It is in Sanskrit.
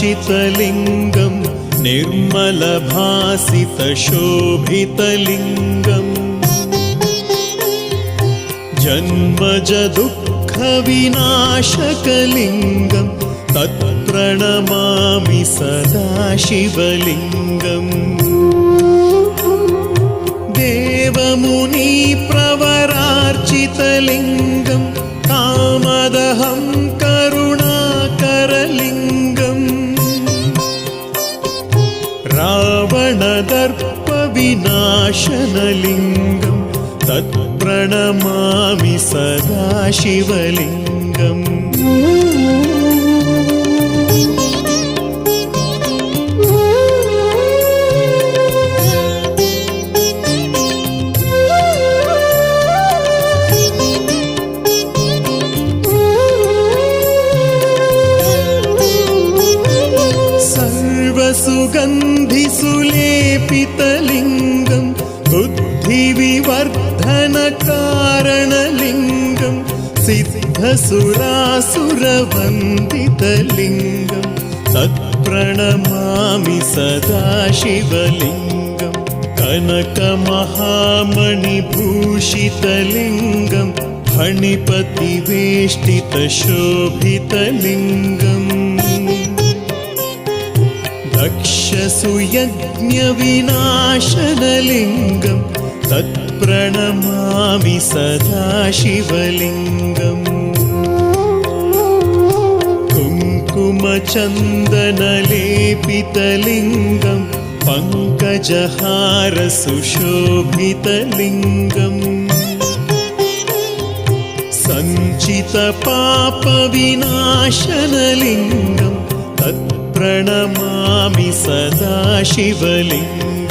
ब्रह्ममुरारिसुरार्चितलिङ्गं निर्मलभासितशोभितलिङ्गम् जन्मजदुःखविनाशकलिङ्गं तत्प्रणमामि सदा शिवलिङ्गम् देवमुनिप्रवरार्चितलिङ्गं कामदहं करुणाकरलिङ्गम् रावणदर्पविनाशनलिङ्गं तत्प्रणमामि सदा शिवलिङ्गम् सर्वसुगन्धिसुलेपितलिङ्गं बुद्धिविवर्धनकारणलिङ्गं सिद्धसुरासुरवन्दितलिङ्गं तत्प्रणमामि सदा शिवलिङ्गं कनकमहामणिभूषितलिङ्गं फणिपतिवेष्टितशोभितलिङ्गम् दक्षसुयज्ञविनाशनलिङ्गं तत्प्रणमामि सदा शिवलिङ्गम् कुङ्कुमचन्दनलेपितलिङ्गं पङ्कजहारसुशोभितलिङ्गम् सञ्चितपापविनाशनलिङ्गं तत्प्रणमामि सदा शिवलिङ्गम्